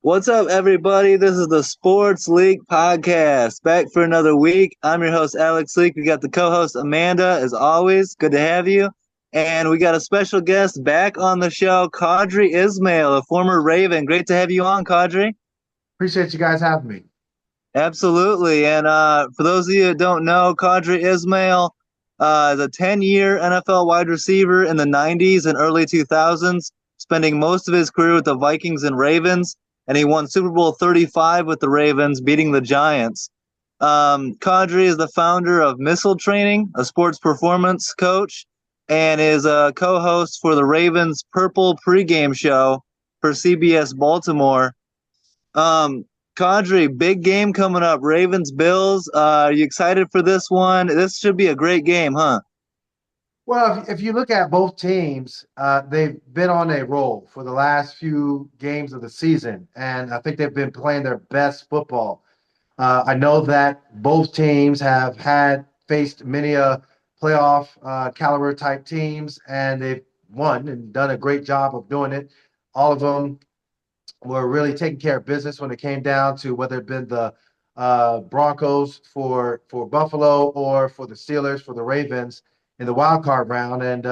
What's up, everybody? This is the Sports League Podcast. Back for another week. I'm your host, Alex Leak. We got the co host, Amanda, as always. Good to have you. And we got a special guest back on the show, Qadry Ismail, a former Raven. Great to have you on, Qadry. Appreciate you guys having me. Absolutely. And for those of you that don't know, Qadry Ismail is a 10-year NFL wide receiver in the 90s and early 2000s, spending most of his career with the Vikings and Ravens. And he won Super Bowl 35 with the Ravens, beating the Giants. Qadry is the founder of Missile Training, a sports performance coach, and is a co host for the Ravens Purple pregame show for CBS Baltimore. Um, Qadry, big game coming up. Ravens Bills. Are you excited for this one? This should be a great game, huh? Well, if you look at both teams, they've been on a roll for the last few games of the season, and I think they've been playing their best football. I know that both teams have had faced many playoff caliber type teams, and they've won and done a great job of doing it. All of them were really taking care of business when it came down to whether it been the Broncos for Buffalo or for the Steelers for the Ravens in the wild card round. And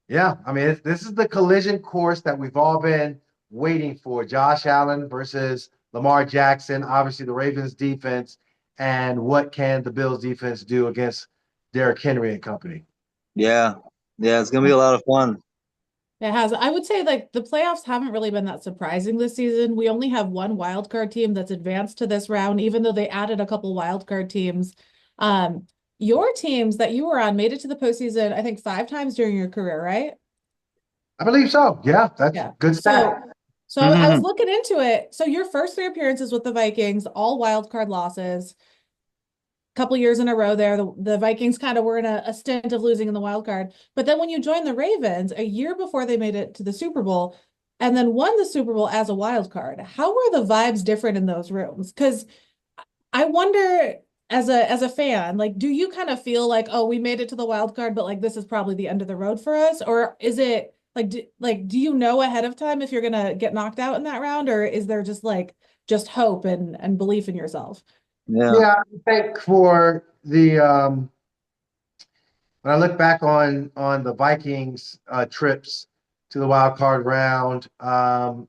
yeah, I mean this is the collision course that we've all been waiting for. Josh Allen versus Lamar Jackson. Obviously, the Ravens defense, and what can the Bills defense do against Derrick Henry and company? Yeah, yeah, it's gonna be a lot of fun. It has. I would say like the playoffs haven't really been that surprising this season. We only have one wild card team that's advanced to this round, even though they added a couple wild card teams. Um, your teams that you were on made it to the postseason, I think 5 times during your career, right? I believe so. Yeah, that's Yeah. good stat. So I was looking into it. So your first 3 appearances with the Vikings, all wild card losses, couple years in a row there. The Vikings kind of were in a stint of losing in the wild card. But then when you joined the Ravens a year before they made it to the Super Bowl and then won the Super Bowl as a wild card, how were the vibes different in those rooms? Because I wonder as a fan, like, do you kind of feel like, oh, we made it to the wild card, but like this is probably the end of the road for us? Or is it do you know ahead of time if you're gonna get knocked out in that round, or is there just hope and belief in yourself? Yeah. Yeah, I think for the when I look back on the Vikings trips to the wild card round, my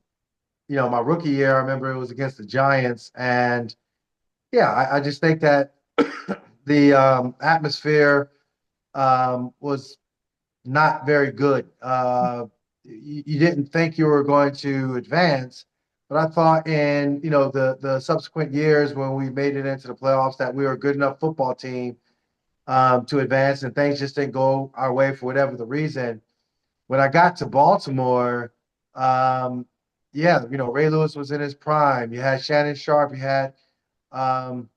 rookie year, I remember it was against the Giants, and yeah, I just think that the atmosphere was not very good. You didn't think you were going to advance, but I thought in the subsequent years when we made it into the playoffs that we were a good enough football team to advance, and things just didn't go our way for whatever the reason. When I got to Baltimore, um, yeah, Ray Lewis was in his prime. You had Shannon Sharp, you had um,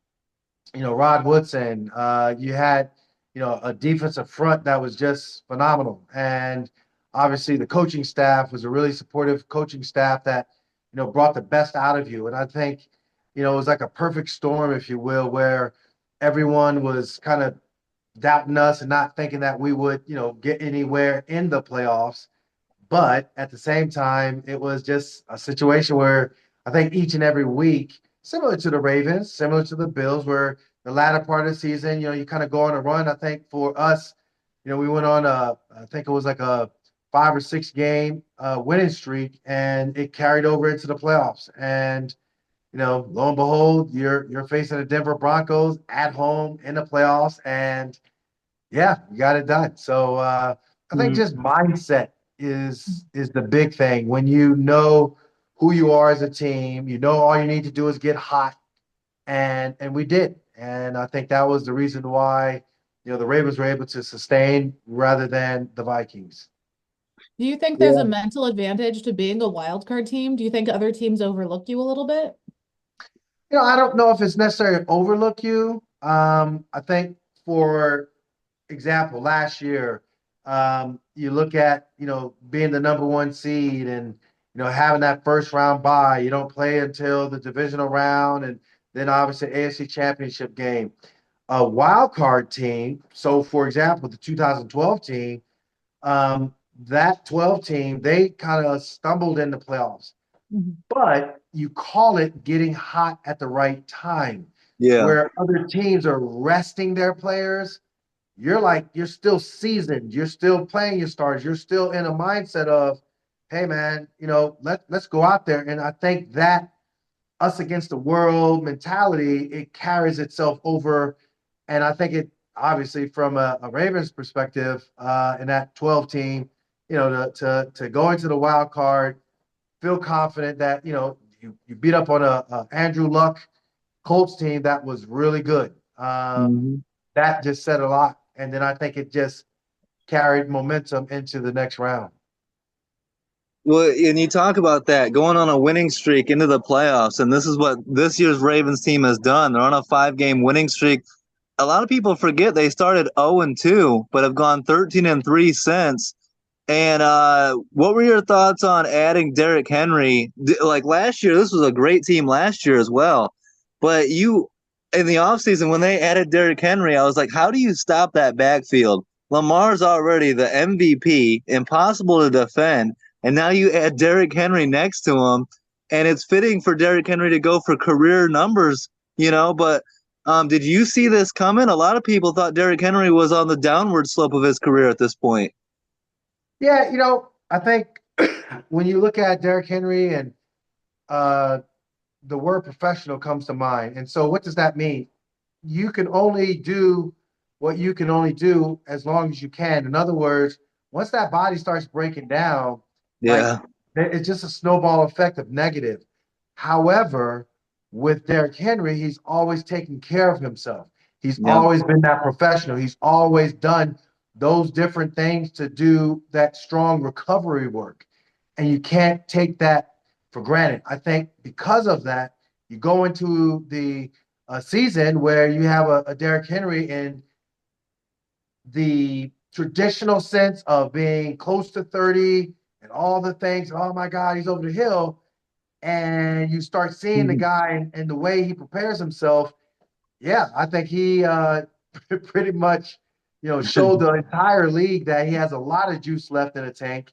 Rod Woodson, you had a defensive front that was just phenomenal, and obviously the coaching staff was a really supportive coaching staff that brought the best out of you. And I think it was like a perfect storm, if you will, where everyone was kind of doubting us and not thinking that we would, get anywhere in the playoffs. But at the same time, it was just a situation where I think each and every week, similar to the Ravens, similar to the Bills, where the latter part of the season, you kind of go on a run. I think for us, we went on I think it was like a 5 or 6 game winning streak, and it carried over into the playoffs. And lo and behold, you're facing the Denver Broncos at home in the playoffs, and yeah, you got it done. So I think Mhm. just mindset is the big thing. When you know who you are as a team, all you need to do is get hot, and we did. And I think that was the reason why the Ravens were able to sustain rather than the Vikings. Do you think there's a Yeah. mental advantage to being a wild card team? Do you think other teams overlook you a little bit? I don't know if it's necessary to overlook you. I think, for example, last year, you look at, being the number one seed and, having that first round bye. You don't play until the divisional round and then obviously AFC championship game. A wild card team. So, for example, the 2012 team, that 12 team, they kind of stumbled in the playoffs. Mhm. but you call it getting hot at the right time, Yeah. where other teams are resting their players. You're still seasoned, you're still playing your stars, you're still in a mindset of, hey man, let's go out there. And I think that us against the world mentality, it carries itself over. And I think it obviously from a Ravens perspective, in that 12 team, to go into the wild card, feel confident that you beat up on a Andrew Luck Colts team that was really good. Mhm. That just said a lot, and then I think it just carried momentum into the next round. Well, and you talk about that going on a winning streak into the playoffs, and this is what this year's Ravens team has done. They're on a 5-game winning streak. A lot of people forget they started 0-2, but have gone 13-3 since. And what were your thoughts on adding Derrick Henry? Like last year, this was a great team last year as well. But you, in the offseason, when they added Derrick Henry, I was like, how do you stop that backfield? Lamar's already the MVP, impossible to defend. And now you add Derrick Henry next to him. And it's fitting for Derrick Henry to go for career numbers, but did you see this coming? A lot of people thought Derrick Henry was on the downward slope of his career at this point. Yeah, I think when you look at Derrick Henry and uh, the word professional comes to mind. And so, what does that mean? You can only do what you can only do as long as you can. In other words, once that body starts breaking down, like Yeah. it's just a snowball effect of negative. However, with Derrick Henry, he's always taken care of himself. He's Yeah. always been that professional. He's always done those different things to do that strong recovery work. And you can't take that for granted. I think because of that, you go into the season where you have a Derrick Henry in the traditional sense of being close to 30 and all the things. Oh my God, he's over the hill. And you start seeing the guy and the way he prepares himself. Yeah, I think he pretty much, showed the entire league that he has a lot of juice left in the tank.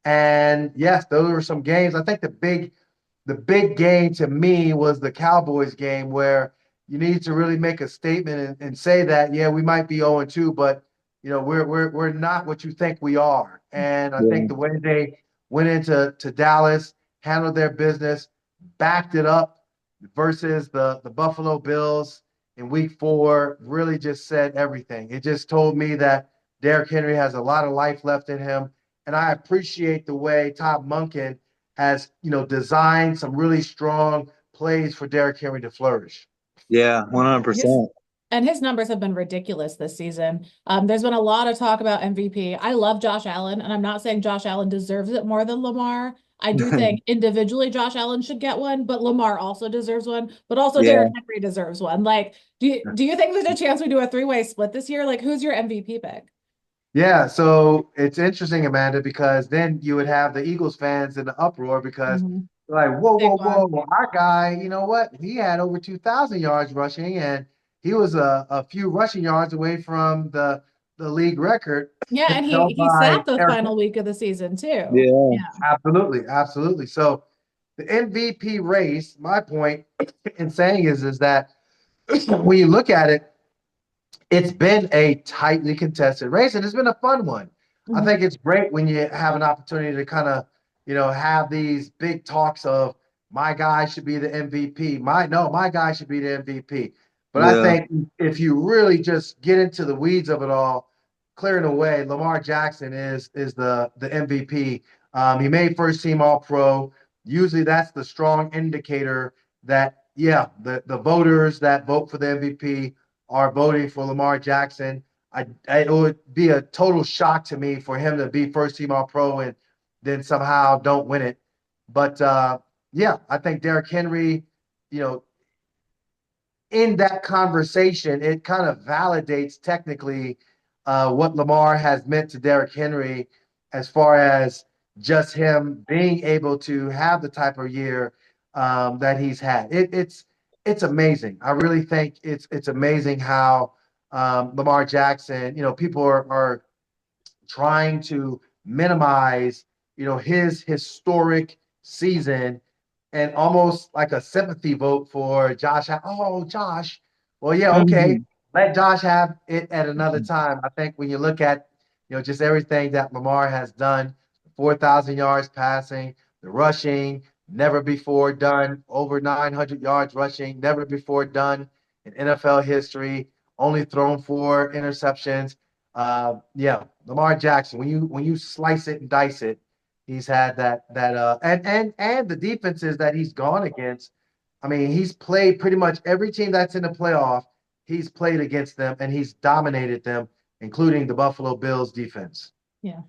And yes, those were some games. I think the big game to me was the Cowboys game where you need to really make a statement and say that, yeah, we might be 0-2, but we're not what you think we are. And I think Yeah. the way they went into Dallas, handled their business, backed it up versus the Buffalo Bills in week 4 really just said everything. It just told me that Derrick Henry has a lot of life left in him. And I appreciate the way Todd Monken has, designed some really strong plays for Derrick Henry to flourish. Yeah, His 100%. and his numbers have been ridiculous this season. There's been a lot of talk about MVP. I love Josh Allen, and I'm not saying Josh Allen deserves it more than Lamar. I do think individually Josh Allen should get one, but Lamar also deserves one. But also Yeah. Derrick Henry deserves one. Like, do you think there's a chance we do a 3-way split this year? Like, who's your MVP pick? Yeah, so it's interesting, Amanda, because then you would have the Eagles fans in the uproar because Mhm. they're like, whoa, whoa, whoa, Saquon. well, our guy, you know what? He had over 2,000 yards rushing, and he was a few rushing yards away from the league record Yeah, and he held he by sat the Eric. final week of the season too. Yeah. Yeah. Absolutely, absolutely. So the MVP race, my point in saying is that when you look at it, it's been a tightly contested race, and it's been a fun one. I Mhm. think it's great when you have an opportunity to kind of, have these big talks of my guy should be the MVP. My guy should be the MVP. But I Yeah. think if you really just get into the weeds of it all, clearing away, Lamar Jackson is the MVP. He made first team All Pro. Usually, that's the strong indicator that yeah, the voters that vote for the MVP are voting for Lamar Jackson. It would be a total shock to me for him to be first team All Pro and then somehow don't win it. But yeah, I think Derrick Henry, you know, in that conversation, it kind of validates technically what Lamar has meant to Derrick Henry as far as just him being able to have the type of year that he's had. It's amazing. I really think it's amazing how Lamar Jackson. People are trying to minimize his historic season and almost like a sympathy vote for Josh. Oh, Josh. Well, yeah, okay. Mhm. Let Josh have it at another time. I think when you look at, just everything that Lamar has done, 4,000 yards passing, the rushing, never before done, over 900 yards rushing, never before done in NFL history, only thrown 4 interceptions. Yeah, Lamar Jackson, when you slice it and dice it, he's had that and the defenses that he's gone against. I mean, he's played pretty much every team that's in the playoff. He's played against them and he's dominated them, including the Buffalo Bills defense. Yeah.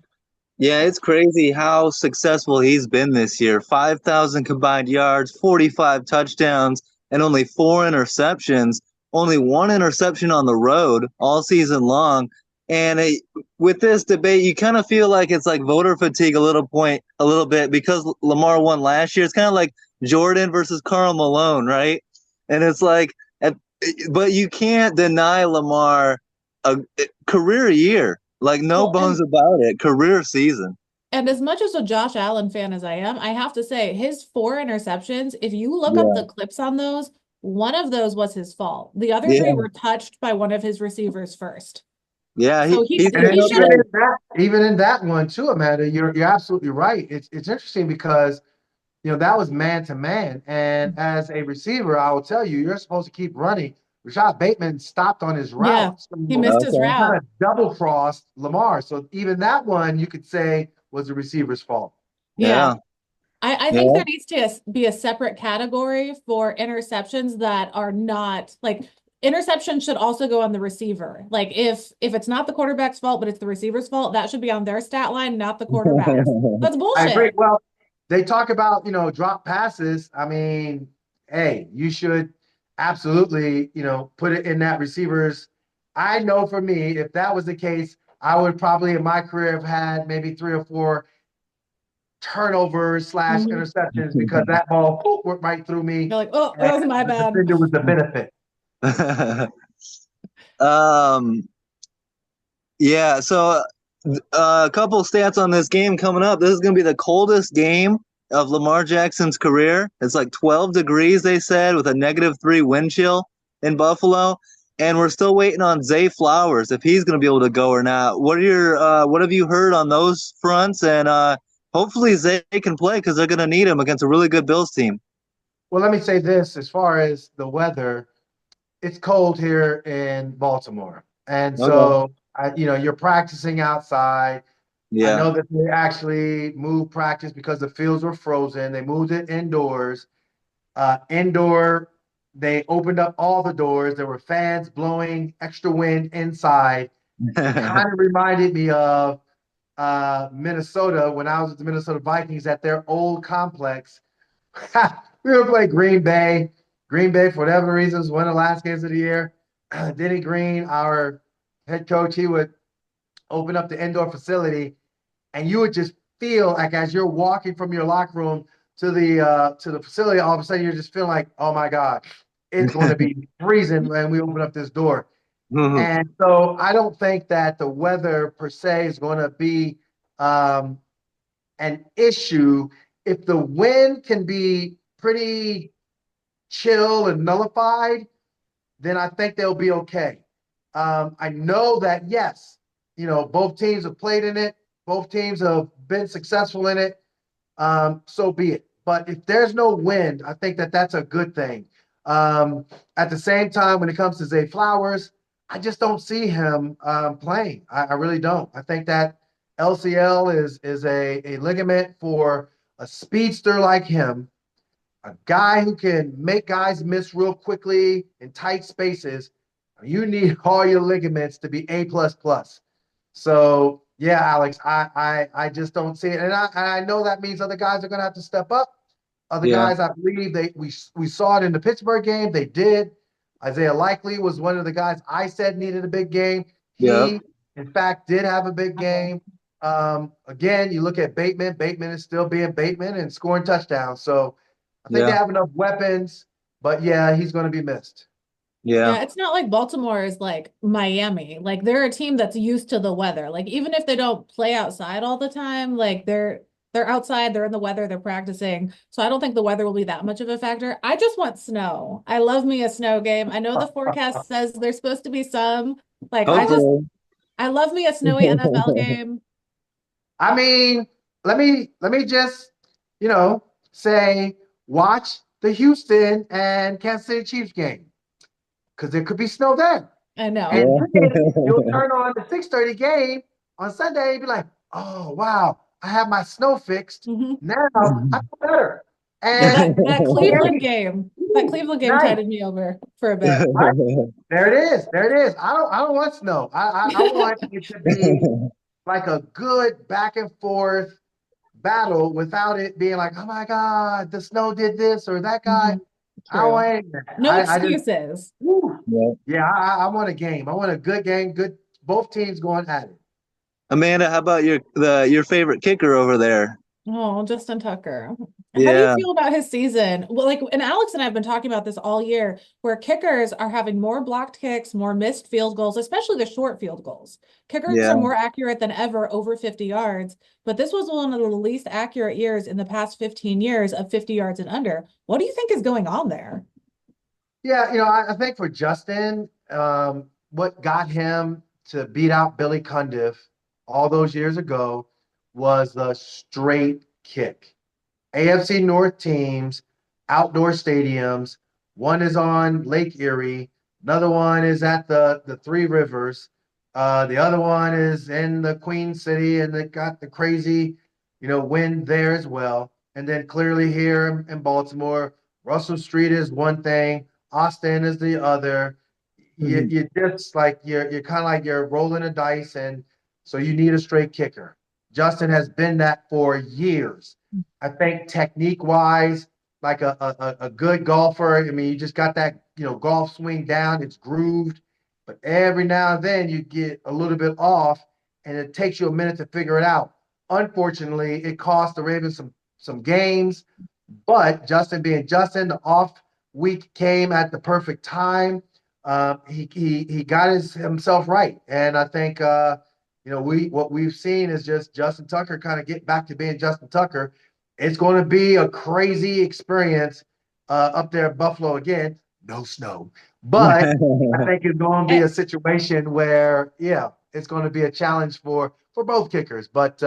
Yeah, it's crazy how successful he's been this year. 5,000 combined yards, 45 touchdowns, and only 4 interceptions. Only 1 interception on the road all season long. And with this debate, you kind of feel like it's like voter fatigue a little bit because Lamar won last year. It's kind of like Jordan versus Karl Malone, right? And it's like, but you can't deny Lamar a career year. Like no Well, bones about it. Career season. and as much as a Josh Allen fan as I am, I have to say his 4 interceptions, if you look up Yeah. the clips on those, one of those was his fault. The other three Yeah. were touched by one of his receivers first. Yeah. So He's And he putting up should even have. like in that, even in that one too, Amanda, you're absolutely right. It's interesting because that was man to man. And as a receiver, I will tell you, you're supposed to keep running. Rashad Bateman stopped on his Yeah, route. So he missed his okay. kind route. of double crossed Lamar. So even that one you could say was the receiver's fault. Yeah. Yeah. I think Yeah. there needs to be a separate category for interceptions that are not like interception should also go on the receiver. Like if it's not the quarterback's fault, but it's the receiver's fault, that should be on their stat line, not the quarterback's. That's I agree. bullshit. Well, they talk about, drop passes. I mean, hey, you should absolutely, put it in that receiver's. I know for me, if that was the case, I would probably in my career have had maybe 3 or 4 turnovers slash Mhm. interceptions because that ball went right through me You're like, oh, and that was my the bad. defender was the benefit. um. Yeah. So, a couple stats on this game coming up. This is going to be the coldest game of Lamar Jackson's career. It's like 12 degrees, they said, with a -3 wind chill in Buffalo. And we're still waiting on Zay Flowers if he's going to be able to go or not. What have you heard on those fronts? And hopefully Zay can play because they're going to need him against a really good Bills team. Well, let me say this as far as the weather, it's cold here in Baltimore. And Okay. so, you're practicing outside. I Yeah. know that they actually moved practice because the fields were frozen. They moved it indoors. Indoor, they opened up all the doors. There were fans blowing extra wind inside. It kind of reminded me of Minnesota when I was with the Minnesota Vikings at their old complex. We were playing Green Bay. Green Bay, for whatever reasons, one of the last games of the year. Denny Green, our head coach, he would open up the indoor facility, and you would just feel like as you're walking from your locker room to the facility, all of a sudden you're just feeling like, oh my God, it's going to be freezing when we open up this door. And so I don't think that the weather per se is going to be um, an issue if the wind can be pretty chill and nullified, then I think they'll be okay. I know that, yes, both teams have played in it, both teams have been successful in it. So be it. But if there's no wind, I think that that's a good thing. Um, at the same time, when it comes to Zay Flowers, I just don't see him playing. I really don't. I think that LCL is a ligament for a speedster like him, a guy who can make guys miss real quickly in tight spaces. You need all your ligaments to be A plus plus. So yeah, Alex, I just don't see it, and I know that means other guys are going to have to step up. Other Yeah. guys, I believe we saw it in the Pittsburgh game. They did. Isaiah Likely was one of the guys I said needed a big game. Yeah. He, in fact, did have a big game. Again, you look at Bateman. Bateman is still being Bateman and scoring touchdowns. So I think they Yeah. have enough weapons, but yeah, he's going to be missed. Yeah. Yeah, it's not like Baltimore is like Miami. Like they're a team that's used to the weather. Like even if they don't play outside all the time, like They're outside, they're in the weather, they're practicing. So I don't think the weather will be that much of a factor. I just want snow. I love me a snow game. I know the forecast says there's supposed to be some. Like Hopefully. I love me a snowy NFL game. I mean, let me just, say watch the Houston and Kansas City Chiefs game because there could be snow there. I know. And then you'll Yeah. turn on the 6:30 game on Sunday and be like, oh wow, I have my snow fixed. Mhm. Now I feel better. Yeah, And that Cleveland game nice. tided me over for a bit. Right? There it is. There it is. I don't want snow. I want it to be like a good back and forth battle without it being like, oh my God, the snow did this or that guy. Mhm. I don't True. want any of that. No I just, excuses. whew. Yeah. Yeah, I want a game. I want a good game, good both teams going at it. Amanda, how about your favorite kicker over there? Oh, Justin Tucker. How do you Yeah, feel about his season? Well, like, and Alex and I have been talking about this all year, where kickers are having more blocked kicks, more missed field goals, especially the short field goals. Kickers are yeah. more accurate than ever over 50 yards, but this was one of the least accurate years in the past 15 years of 50 yards and under. What do you think is going on there? Yeah, I think for Justin, what got him to beat out Billy Cundiff all those years ago was the straight kick. AFC North teams, outdoor stadiums. One is on Lake Erie. Another one is at the Three Rivers. The other one is in the Queen City, and they got the crazy, wind there as well. And then clearly here in Baltimore, Russell Street is one thing, Austin is the other. You just like you're kind of like you're rolling a dice, and so you need a straight kicker. Justin has been that for years. I think technique wise, like a good golfer. I mean, you just got that, golf swing down, it's grooved, but every now and then you get a little bit off and it takes you a minute to figure it out. Unfortunately, it cost the Ravens some games, but Justin being Justin, the off week came at the perfect time. He got himself right, and I think what we've seen is just Justin Tucker kind of get back to being Justin Tucker. It's going to be a crazy experience up there at Buffalo again. No snow, but I think it's going to be Eh, a situation where, yeah, it's going to be a challenge for both kickers. But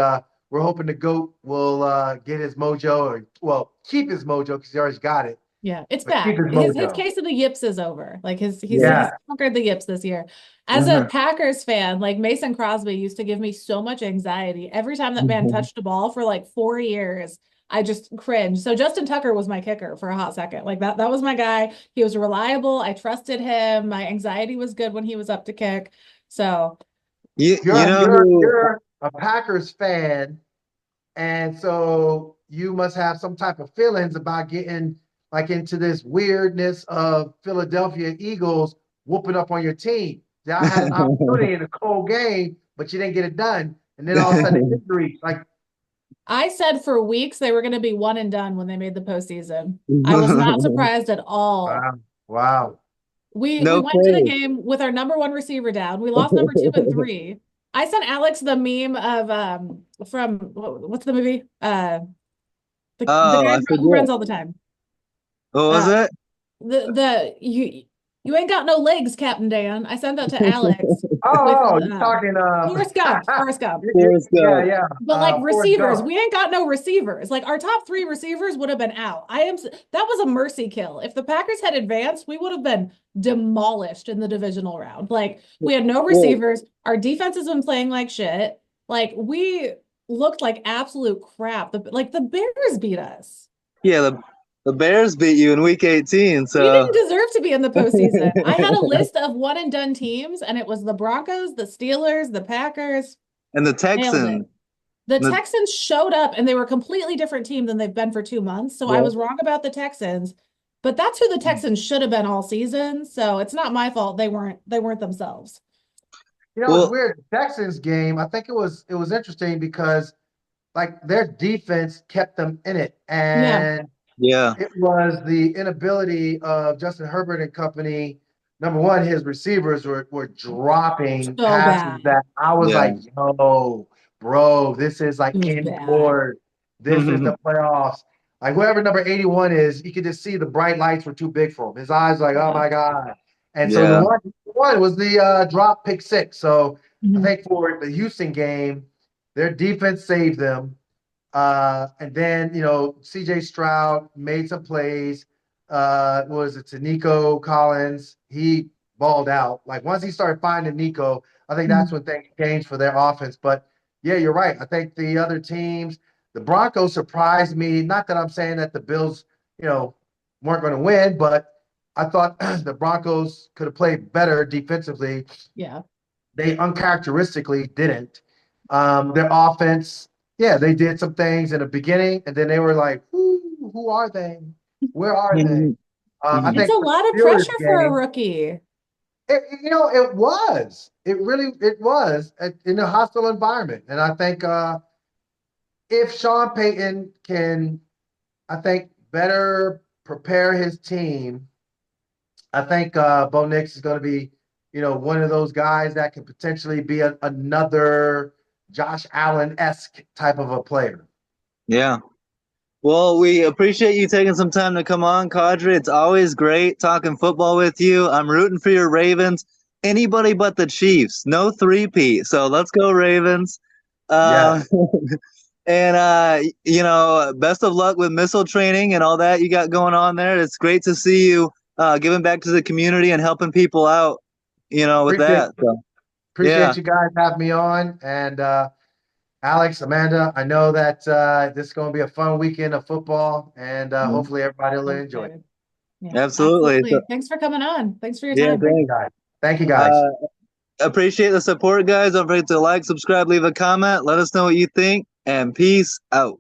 we're hoping the GOAT will get his mojo, or well, keep his mojo because he already got it. Yeah, it's But keep back. his His mojo. case of the yips is over. Like he's Yeah. conquered the yips this year. As a Packers fan, like Mason Crosby used to give me so much anxiety. Every time that man touched a ball for like 4 years, I just cringed. So Justin Tucker was my kicker for a hot second. Like that was my guy. He was reliable. I trusted him. My anxiety was good when he was up to kick. So You You're know you're who? you're a Packers fan, and so you must have some type of feelings about getting like into this weirdness of Philadelphia Eagles whooping up on your team. Y'all had an opportunity in a cold game, but you didn't get it done. And then all of a sudden injuries. Like, I said for weeks they were going to be one and done when they made the postseason. I was not surprised at all. wow, wow. We No went to the face. game with our number one receiver down. We lost number two and three. I sent Alex the meme of from what's the movie? The Oh, guy I who runs forget. all the time. What was Uh it? the you ain't got no legs, Captain Dan. I sent that to Alex with Oh, you're talking Forrest Gump. Forrest Gump. Forrest yeah, Gump. yeah. But like Forrest receivers, Gump. we ain't got no receivers. Like our top three receivers would have been out. That was a mercy kill. If the Packers had advanced, we would have been demolished in the divisional round. Like we had no Well, receivers. Our defense has been playing like shit. Like we looked like absolute crap. The Bears beat us. yeah, the Bears beat you in week 18, We so didn't deserve to be in the postseason. I had a list of one and done teams, and it was the Broncos, the Steelers, the Packers. and the Nailed it. Texans. The The, Texans showed up and they were a completely different team than they've been for 2 months. So I yeah. was wrong about the Texans, but that's who the Texans should have been all season. So it's not my fault they weren't themselves. It's Well, weird. The Texans game, I think it was interesting because like their defense kept them in it. Yeah, And yeah. it was the inability of Justin Herbert and company. Number one, his receivers were dropping so passes bad. that I was Yeah. like, yo, bro, this is like It was bad. indoors. This is the playoffs. Like whoever number 81 is, you could just see the bright lights were too big for him. His eyes like, oh Yeah. my God. And so the Yeah. one was the drop pick six. So I Mhm. think for the Houston game, their defense saved them. And then, CJ Stroud made some plays. Was it to Nico Collins? He balled out. Like once he started finding Nico, I think that's Mhm. when things changed for their offense. But yeah, you're right. I think the other teams, the Broncos surprised me. Not that I'm saying that the Bills, weren't going to win, but I thought the Broncos could have played better defensively. Yeah. They uncharacteristically didn't. Their offense, yeah, they did some things in the beginning, and then they were like, who are they? Where are they? Mhm. I It's Mhm. a think for lot of the Steelers pressure for a game, rookie. it was. It was in a hostile environment. And I think if Sean Payton can, I think, better prepare his team, I think Bo Nix is going to be, one of those guys that can potentially be another Josh Allen-esque type of a player. Yeah. Well, we appreciate you taking some time to come on, Qadry. It's always great talking football with you. I'm rooting for your Ravens. Anybody but the Chiefs. No three-peat. So let's go Ravens. Yes, Uh, and best of luck with missile training and all that you got going on there. It's great to see you giving back to the community and helping people out, with appreciate that. So yeah. appreciate you guys having me on. And Alex, Amanda, I know that this is going to be a fun weekend of football, and Mhm. hopefully everybody will I'm enjoy it. excited. Yeah, Absolutely. So, absolutely. Thanks for coming on. Thanks for your yeah, time. Thank you, thanks. guys. Thank you, guys. Uh, Appreciate the support, guys. Don't forget to like, subscribe, leave a comment. Let us know what you think, and peace out.